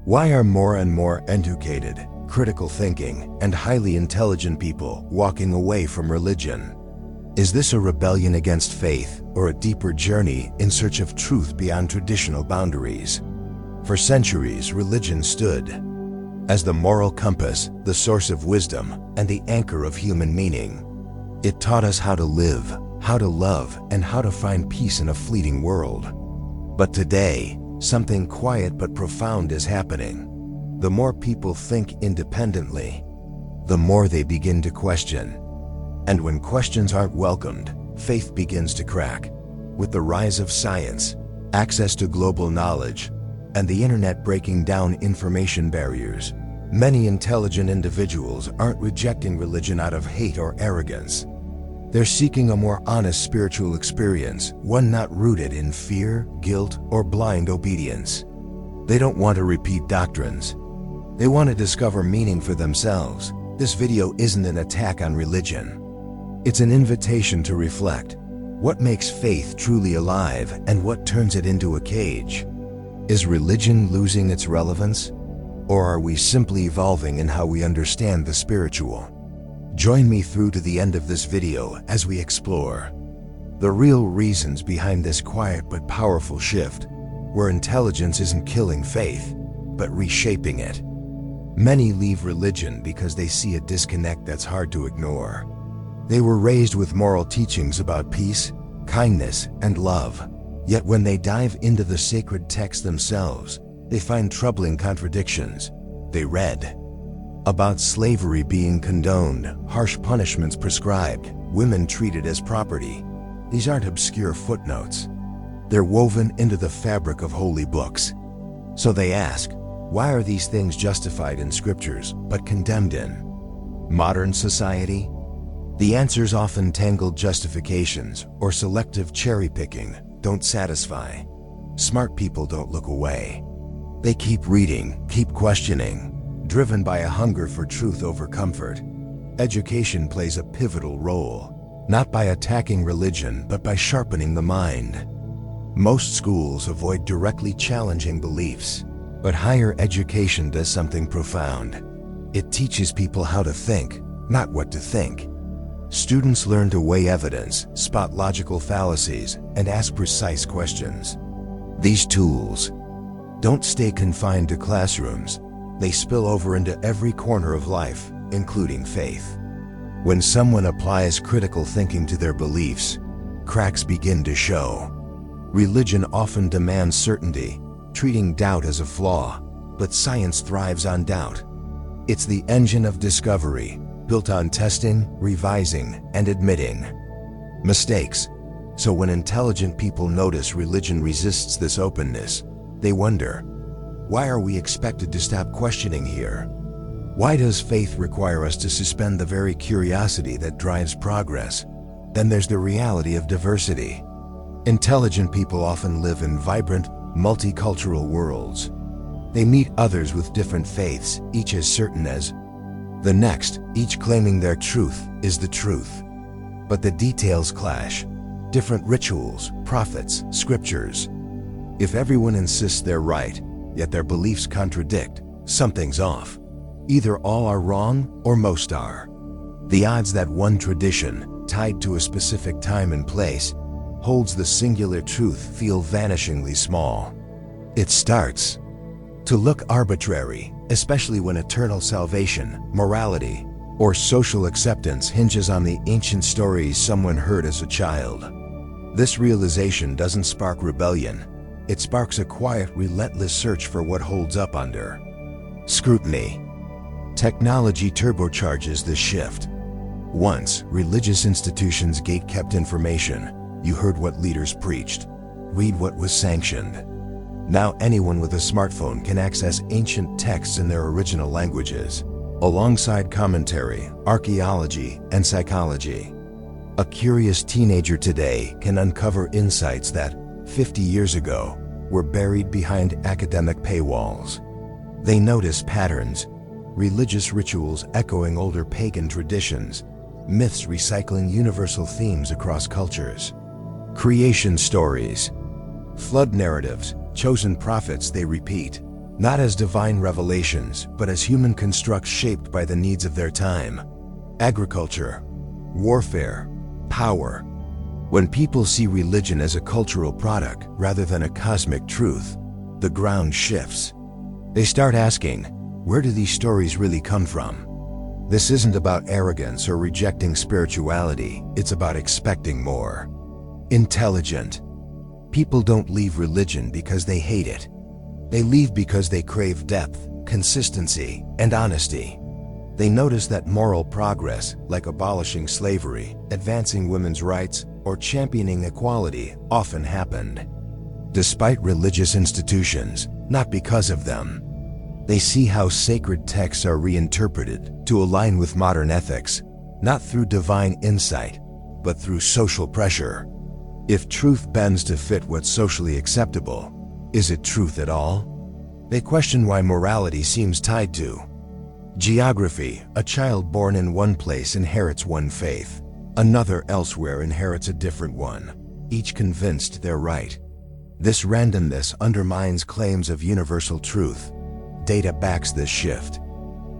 Why are more and more educated, critical thinking, and highly intelligent people walking away from religion? Is this a rebellion against faith or a deeper journey in search of truth beyond traditional boundaries? For centuries, religion stood as the moral compass, the source of wisdom, and the anchor of human meaning. It taught us how to live, how to love, and how to find peace in a fleeting world. But today, something quiet but profound is happening. The more people think independently, the more they begin to question. And when questions aren't welcomed, faith begins to crack. With the rise of science, access to global knowledge, and the internet breaking down information barriers, many intelligent individuals aren't rejecting religion out of hate or arrogance. They're seeking a more honest spiritual experience, one not rooted in fear, guilt, or blind obedience. They don't want to repeat doctrines. They want to discover meaning for themselves. This video isn't an attack on religion. It's an invitation to reflect. What makes faith truly alive and what turns it into a cage? Is religion losing its relevance? Or are we simply evolving in how we understand the spiritual? Join me through to the end of this video as we explore the real reasons behind this quiet but powerful shift, where intelligence isn't killing faith, but reshaping it. Many leave religion because they see a disconnect that's hard to ignore. They were raised with moral teachings about peace, kindness, and love. Yet when they dive into the sacred texts themselves, they find troubling contradictions. They read about slavery being condoned, harsh punishments prescribed, women treated as property. These aren't obscure footnotes. They're woven into the fabric of holy books. So they ask, why are these things justified in scriptures but condemned in modern society? The answers, often tangled justifications or selective cherry-picking, don't satisfy. Smart people don't look away. They keep reading, keep questioning, driven by a hunger for truth over comfort. Education plays a pivotal role, not by attacking religion, but by sharpening the mind. Most schools avoid directly challenging beliefs, but higher education does something profound. It teaches people how to think, not what to think. Students learn to weigh evidence, spot logical fallacies, and ask precise questions. These tools don't stay confined to classrooms. They spill over into every corner of life, including faith. When someone applies critical thinking to their beliefs, cracks begin to show. Religion often demands certainty, treating doubt as a flaw, but science thrives on doubt. It's the engine of discovery, built on testing, revising, and admitting mistakes. So when intelligent people notice religion resists this openness, they wonder, why are we expected to stop questioning here? Why does faith require us to suspend the very curiosity that drives progress? Then there's the reality of diversity. Intelligent people often live in vibrant, multicultural worlds. They meet others with different faiths, each as certain as the next, each claiming their truth is the truth. But the details clash. Different rituals, prophets, scriptures. If everyone insists they're right, yet their beliefs contradict, something's off. Either all are wrong or most are. The odds that one tradition, tied to a specific time and place, holds the singular truth feel vanishingly small. It starts to look arbitrary, especially when eternal salvation, morality, or social acceptance hinges on the ancient stories someone heard as a child. This realization doesn't spark rebellion. It sparks a quiet, relentless search for what holds up under scrutiny. Technology turbocharges this shift. Once, religious institutions gate-kept information. You heard what leaders preached, read what was sanctioned. Now anyone with a smartphone can access ancient texts in their original languages, alongside commentary, archaeology, and psychology. A curious teenager today can uncover insights that, 50 years ago, were buried behind academic paywalls. They notice patterns, religious rituals echoing older pagan traditions, myths recycling universal themes across cultures, creation stories, flood narratives, chosen prophets they repeat. not as divine revelations, but as human constructs shaped by the needs of their time. Agriculture, warfare, power. When people see religion as a cultural product rather than a cosmic truth, the ground shifts. They start asking, where do these stories really come from? This isn't about arrogance or rejecting spirituality, it's about expecting more. Intelligent. People don't leave religion because they hate it. They leave because they crave depth, consistency, and honesty. They notice that moral progress, like abolishing slavery, advancing women's rights, or championing equality, often happened despite religious institutions, not because of them. They see how sacred texts are reinterpreted to align with modern ethics, not through divine insight, but through social pressure. If truth bends to fit what's socially acceptable, is it truth at all? They question why morality seems tied to geography. A child born in one place inherits one faith. Another elsewhere inherits a different one, each convinced they're right. This randomness undermines claims of universal truth. Data backs this shift.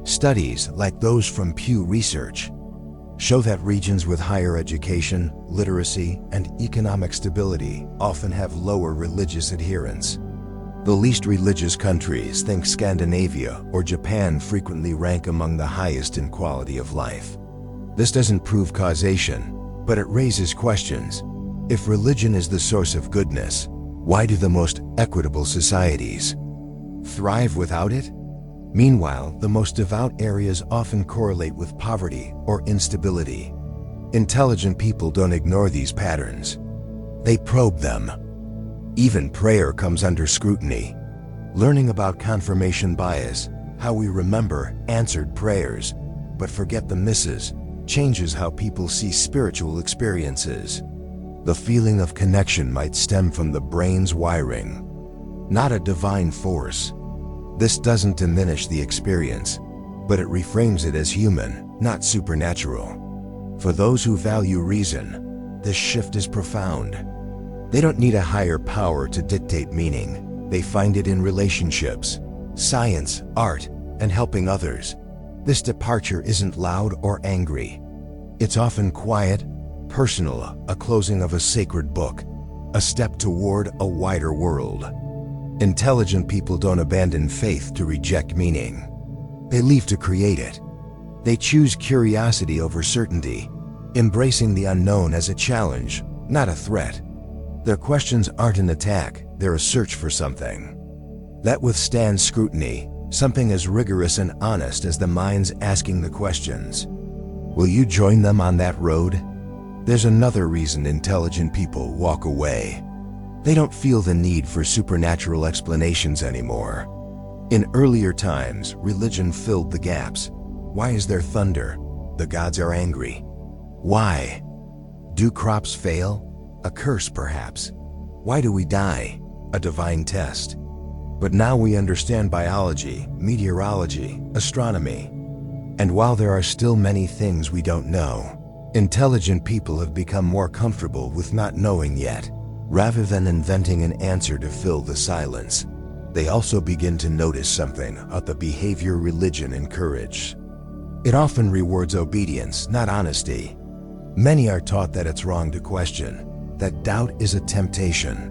Studies, like those from Pew Research, show that regions with higher education, literacy, and economic stability often have lower religious adherence. The least religious countries, think Scandinavia or Japan, frequently rank among the highest in quality of life. This doesn't prove causation, but it raises questions. If religion is the source of goodness, why do the most equitable societies thrive without it? Meanwhile, the most devout areas often correlate with poverty or instability. Intelligent people don't ignore these patterns. They probe them. Even prayer comes under scrutiny. Learning about confirmation bias, how we remember answered prayers, but forget the misses, changes how people see spiritual experiences. The feeling of connection might stem from the brain's wiring, not a divine force. This doesn't diminish the experience, but it reframes it as human, not supernatural. For those who value reason, this shift is profound. They don't need a higher power to dictate meaning. They find it in relationships, science, art, and helping others. This departure isn't loud or angry. It's often quiet, personal, a closing of a sacred book, a step toward a wider world. Intelligent people don't abandon faith to reject meaning. They leave to create it. They choose curiosity over certainty, embracing the unknown as a challenge, not a threat. Their questions aren't an attack, they're a search for something that withstands scrutiny, something as rigorous and honest as the minds asking the questions. Will you join them on that road? There's another reason intelligent people walk away. They don't feel the need for supernatural explanations anymore. In earlier times, religion filled the gaps. Why is there thunder? The gods are angry. Why? Do crops fail? A curse, perhaps. Why do we die? A divine test. But now we understand biology, meteorology, astronomy. And while there are still many things we don't know, intelligent people have become more comfortable with not knowing yet. Rather than inventing an answer to fill the silence, they also begin to notice something about the behavior religion encourages. It often rewards obedience, not honesty. Many are taught that it's wrong to question, that doubt is a temptation.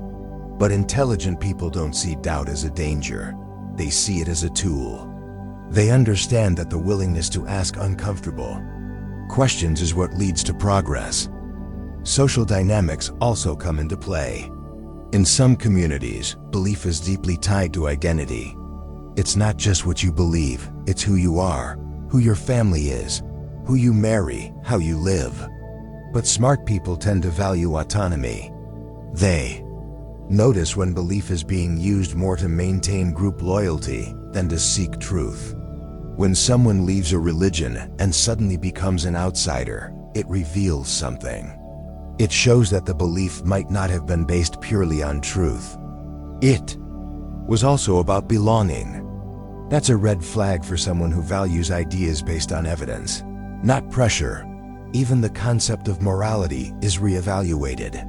But intelligent people don't see doubt as a danger. They see it as a tool. They understand that the willingness to ask uncomfortable questions is what leads to progress. Social dynamics also come into play. In some communities, belief is deeply tied to identity. It's not just what you believe, it's who you are, who your family is, who you marry, how you live. But smart people tend to value autonomy. They notice when belief is being used more to maintain group loyalty than to seek truth. When someone leaves a religion and suddenly becomes an outsider, it reveals something. It shows that the belief might not have been based purely on truth. It was also about belonging. That's a red flag for someone who values ideas based on evidence, not pressure. Even the concept of morality is reevaluated.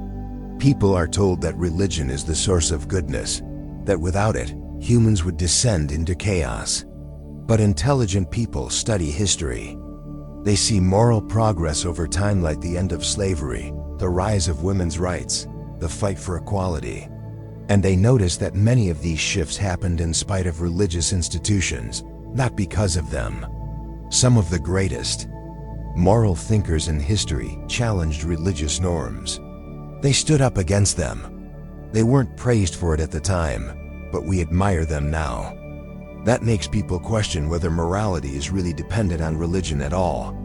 People are told that religion is the source of goodness, that without it, humans would descend into chaos. But intelligent people study history. They see moral progress over time, like the end of slavery, the rise of women's rights, the fight for equality. And they notice that many of these shifts happened in spite of religious institutions, not because of them. Some of the greatest moral thinkers in history challenged religious norms. They stood up against them. They weren't praised for it at the time, but we admire them now. That makes people question whether morality is really dependent on religion at all.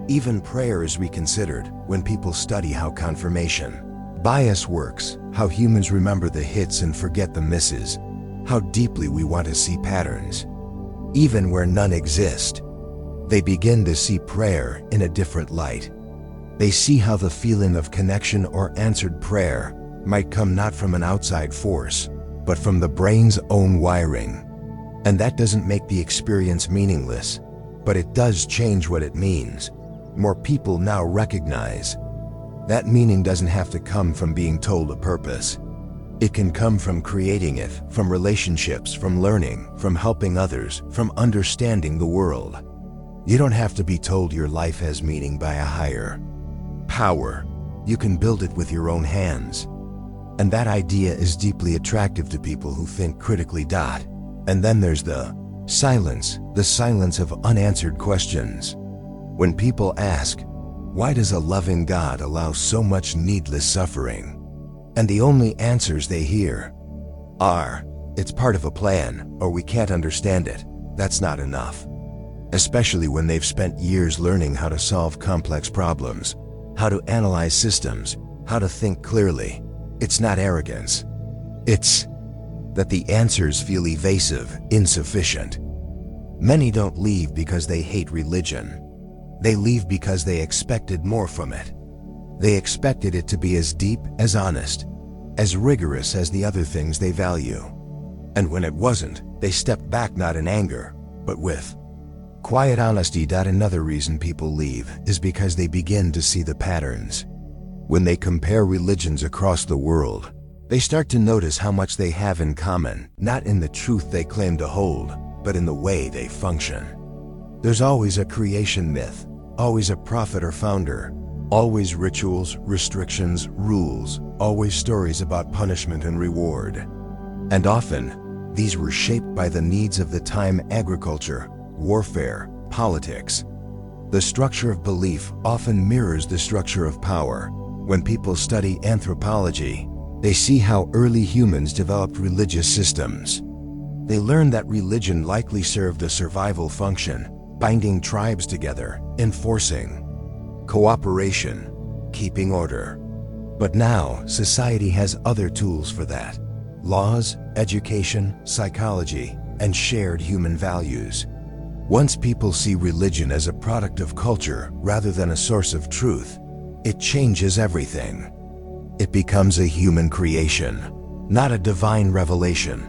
Even prayer is reconsidered when people study how confirmation bias works, how humans remember the hits and forget the misses, how deeply we want to see patterns, even where none exist. They begin to see prayer in a different light. They see how the feeling of connection or answered prayer might come not from an outside force, but from the brain's own wiring. And that doesn't make the experience meaningless, but it does change what it means. More people now recognize that meaning doesn't have to come from being told a purpose. It can come from creating it, from relationships, from learning, from helping others, from understanding the world. You don't have to be told your life has meaning by a higher power. You can build it with your own hands. And that idea is deeply attractive to people who think critically. And then there's the silence of unanswered questions. When people ask, why does a loving God allow so much needless suffering? And the only answers they hear are, it's part of a plan, or we can't understand it. That's not enough. Especially when they've spent years learning how to solve complex problems, how to analyze systems, how to think clearly. It's not arrogance. It's that the answers feel evasive, insufficient. Many don't leave because they hate religion. They leave because they expected more from it. They expected it to be as deep, as honest, as rigorous as the other things they value. And when it wasn't, they stepped back, not in anger, but with quiet honesty. Another reason people leave is because they begin to see the patterns. When they compare religions across the world, they start to notice how much they have in common, not in the truth they claim to hold, but in the way they function. There's always a creation myth, always a prophet or founder, always rituals, restrictions, rules, always stories about punishment and reward. And often, these were shaped by the needs of the time: agriculture, warfare, politics. The structure of belief often mirrors the structure of power. When people study anthropology, they see how early humans developed religious systems. They learn that religion likely served a survival function, binding tribes together, enforcing cooperation, keeping order. But now, society has other tools for that: laws, education, psychology, and shared human values. Once people see religion as a product of culture rather than a source of truth, it changes everything. It becomes a human creation, not a divine revelation.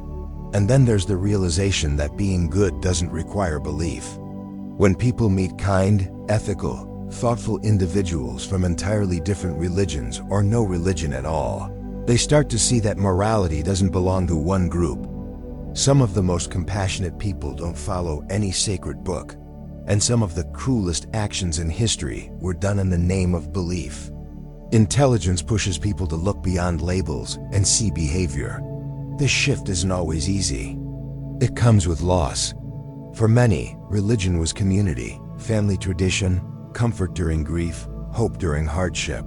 And then there's the realization that being good doesn't require belief. When people meet kind, ethical, thoughtful individuals from entirely different religions or no religion at all, they start to see that morality doesn't belong to one group. Some of the most compassionate people don't follow any sacred book, and some of the cruelest actions in history were done in the name of belief. Intelligence pushes people to look beyond labels and see behavior. This shift isn't always easy. It comes with loss. For many, religion was community, family tradition, comfort during grief, hope during hardship.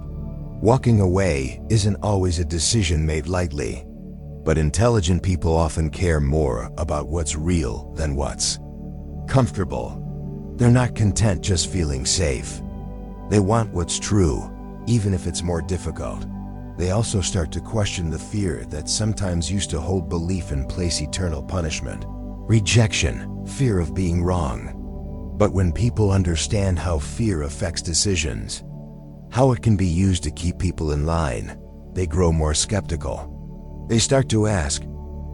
Walking away isn't always a decision made lightly. But intelligent people often care more about what's real than what's comfortable. They're not content just feeling safe. They want what's true, even if it's more difficult. They also start to question the fear that sometimes used to hold belief and place eternal punishment. Rejection, fear of being wrong. But when people understand how fear affects decisions, how it can be used to keep people in line, they grow more skeptical. They start to ask,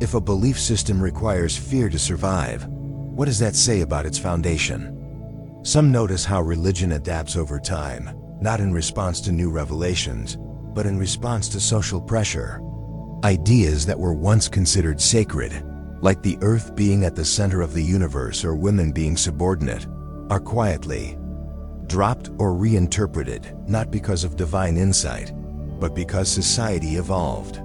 if a belief system requires fear to survive, what does that say about its foundation? Some notice how religion adapts over time, not in response to new revelations, but in response to social pressure. Ideas that were once considered sacred like the earth being at the center of the universe or women being subordinate, are quietly dropped or reinterpreted, not because of divine insight, but because society evolved.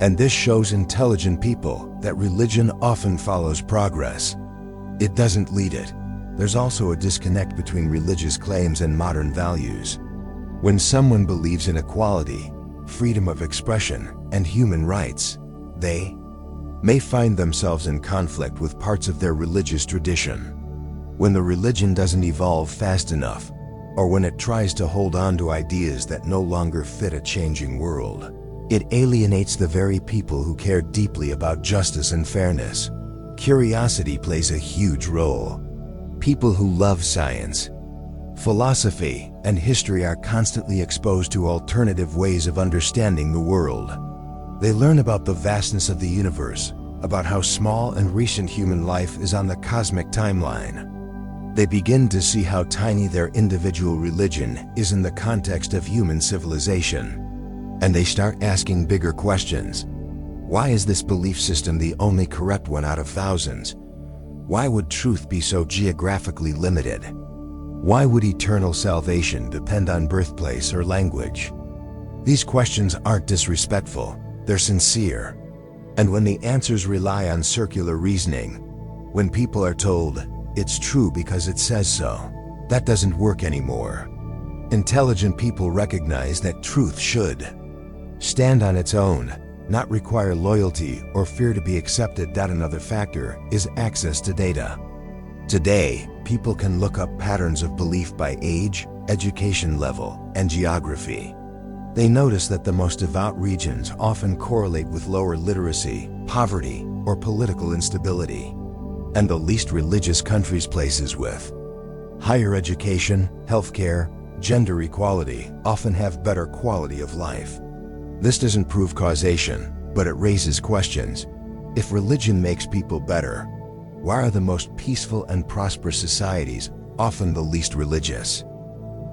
And this shows intelligent people that religion often follows progress. It doesn't lead it. There's also a disconnect between religious claims and modern values. When someone believes in equality, freedom of expression, and human rights, they may find themselves in conflict with parts of their religious tradition. When the religion doesn't evolve fast enough, or when it tries to hold on to ideas that no longer fit a changing world, it alienates the very people who care deeply about justice and fairness. Curiosity plays a huge role. People who love science, philosophy, and history are constantly exposed to alternative ways of understanding the world. They learn about the vastness of the universe, about how small and recent human life is on the cosmic timeline. They begin to see how tiny their individual religion is in the context of human civilization. And they start asking bigger questions. Why is this belief system the only correct one out of thousands? Why would truth be so geographically limited? Why would eternal salvation depend on birthplace or language? These questions aren't disrespectful, they're sincere. And when the answers rely on circular reasoning, when people are told, it's true because it says so, that doesn't work anymore. Intelligent people recognize that truth should stand on its own, not require loyalty or fear to be accepted. Another factor is access to data. Today, people can look up patterns of belief by age, education level, and geography. They notice that the most devout regions often correlate with lower literacy, poverty, or political instability. And the least religious countries, places with higher education, healthcare, gender equality, often have better quality of life. This doesn't prove causation, but it raises questions. If religion makes people better, why are the most peaceful and prosperous societies often the least religious?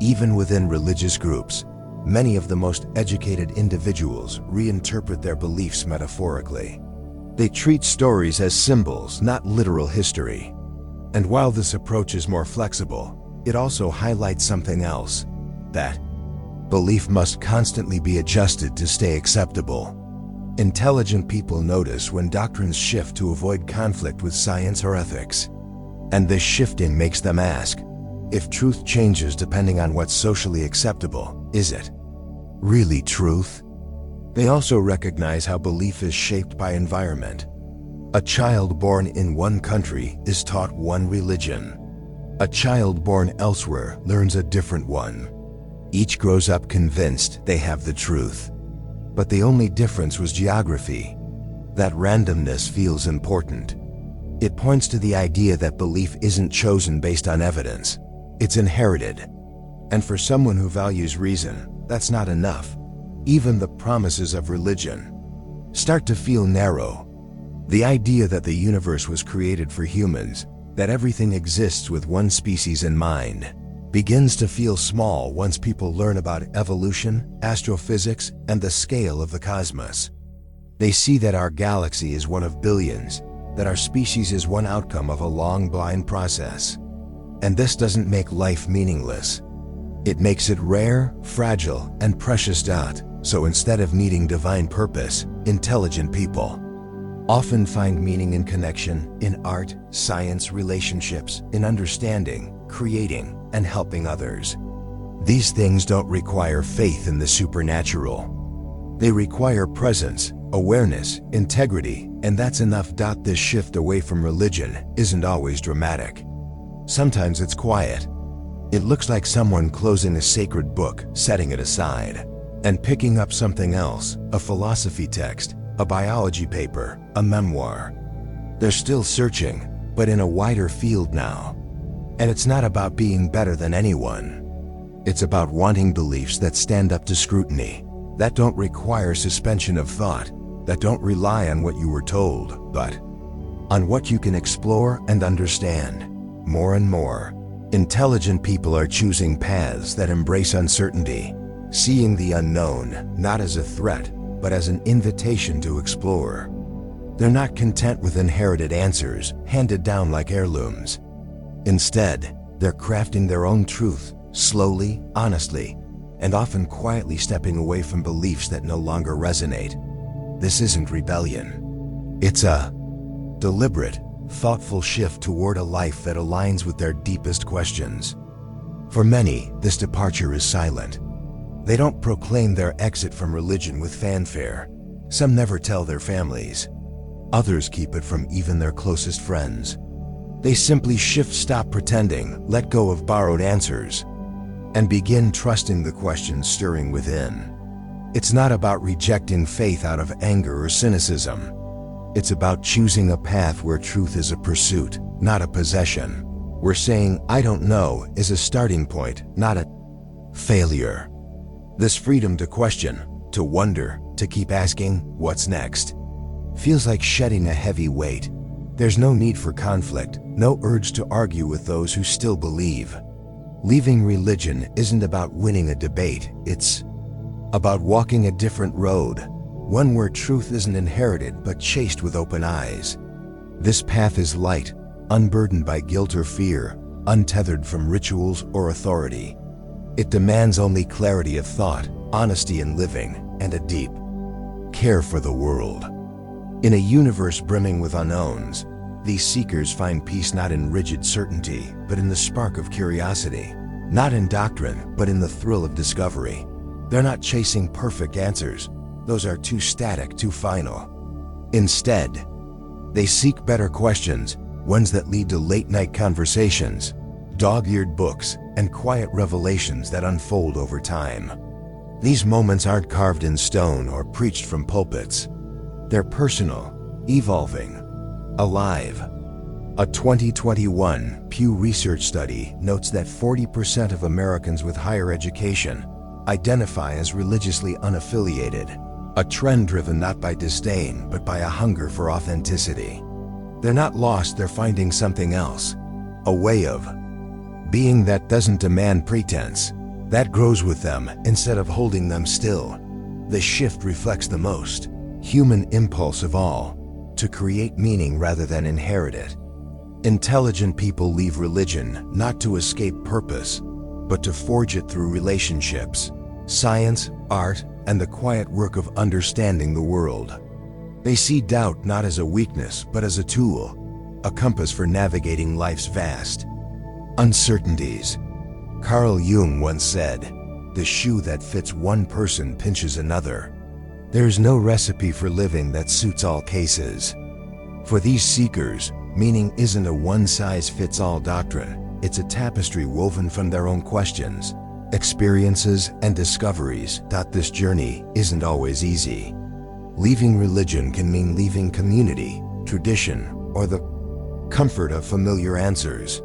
Even within religious groups, many of the most educated individuals reinterpret their beliefs metaphorically. They treat stories as symbols, not literal history. And while this approach is more flexible, it also highlights something else, that belief must constantly be adjusted to stay acceptable. Intelligent people notice when doctrines shift to avoid conflict with science or ethics. And this shifting makes them ask, if truth changes depending on what's socially acceptable, is it really truth? They also recognize how belief is shaped by environment. A child born in one country is taught one religion. A child born elsewhere learns a different one. Each grows up convinced they have the truth. But the only difference was geography. That randomness feels important. It points to the idea that belief isn't chosen based on evidence. It's inherited. And for someone who values reason, that's not enough. Even the promises of religion start to feel narrow. The idea that the universe was created for humans, that everything exists with one species in mind, begins to feel small once people learn about evolution, astrophysics, and the scale of the cosmos. They see that our galaxy is one of billions, that our species is one outcome of a long blind process. And this doesn't make life meaningless. It makes it rare, fragile, and precious. So instead of needing divine purpose, intelligent people often find meaning in connection, in art, science, relationships, in understanding, creating, and helping others. These things don't require faith in the supernatural. They require presence, awareness, integrity, and that's enough. This shift away from religion isn't always dramatic. Sometimes it's quiet. It looks like someone closing a sacred book, setting it aside, and picking up something else, a philosophy text, a biology paper, a memoir. They're still searching, but in a wider field now. And it's not about being better than anyone. It's about wanting beliefs that stand up to scrutiny, that don't require suspension of thought, that don't rely on what you were told, but on what you can explore and understand. More and more, intelligent people are choosing paths that embrace uncertainty, seeing the unknown not as a threat, but as an invitation to explore. They're not content with inherited answers handed down like heirlooms. Instead, they're crafting their own truth, slowly, honestly, and often quietly stepping away from beliefs that no longer resonate. This isn't rebellion. It's a deliberate, thoughtful shift toward a life that aligns with their deepest questions. For many, this departure is silent. They don't proclaim their exit from religion with fanfare. Some never tell their families. Others keep it from even their closest friends. They simply stop pretending, let go of borrowed answers, and begin trusting the questions stirring within. It's not about rejecting faith out of anger or cynicism. It's about choosing a path where truth is a pursuit, not a possession. Where saying, "I don't know," is a starting point, not a failure. This freedom to question, to wonder, to keep asking, "What's next?" feels like shedding a heavy weight. There's no need for conflict, no urge to argue with those who still believe. Leaving religion isn't about winning a debate, it's about walking a different road, one where truth isn't inherited but chased with open eyes. This path is light, unburdened by guilt or fear, untethered from rituals or authority. It demands only clarity of thought, honesty in living, and a deep care for the world. In a universe brimming with unknowns, these seekers find peace not in rigid certainty, but in the spark of curiosity. Not in doctrine, but in the thrill of discovery. They're not chasing perfect answers. Those are too static, too final. Instead, they seek better questions, ones that lead to late-night conversations, dog-eared books, and quiet revelations that unfold over time. These moments aren't carved in stone or preached from pulpits. They're personal, evolving, alive. A 2021 Pew Research study notes that 40% of Americans with higher education identify as religiously unaffiliated, a trend driven not by disdain but by a hunger for authenticity. They're not lost, they're finding something else, a way of being that doesn't demand pretense, that grows with them instead of holding them still. The shift reflects the most human impulse of all, to create meaning rather than inherit it. Intelligent people leave religion not to escape purpose, but to forge it through relationships, science, art, and the quiet work of understanding the world. They see doubt not as a weakness, but as a tool, a compass for navigating life's vast uncertainties. Carl Jung once said, "The shoe that fits one person pinches another." There's no recipe for living that suits all cases. For these seekers, meaning isn't a one-size-fits-all doctrine. It's a tapestry woven from their own questions, experiences, and discoveries. This journey isn't always easy. Leaving religion can mean leaving community, tradition, or the comfort of familiar answers.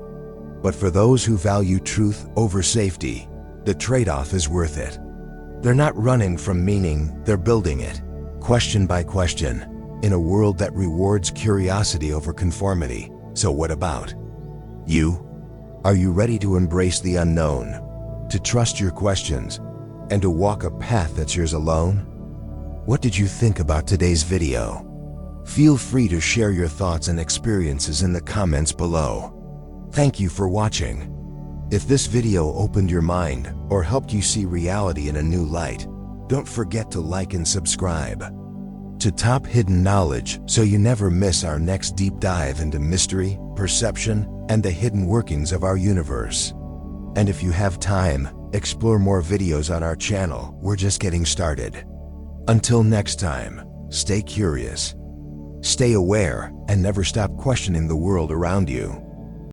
But for those who value truth over safety, the trade-off is worth it. They're not running from meaning, they're building it, question by question, in a world that rewards curiosity over conformity. So what about you? Are you ready to embrace the unknown, to trust your questions, and to walk a path that's yours alone? What did you think about today's video? Feel free to share your thoughts and experiences in the comments below. Thank you for watching. If this video opened your mind or helped you see reality in a new light, don't forget to like and subscribe to Top Hidden Knowledge so you never miss our next deep dive into mystery, perception, and the hidden workings of our universe. And if you have time, explore more videos on our channel. We're just getting started. Until next time, stay curious, stay aware, and never stop questioning the world around you.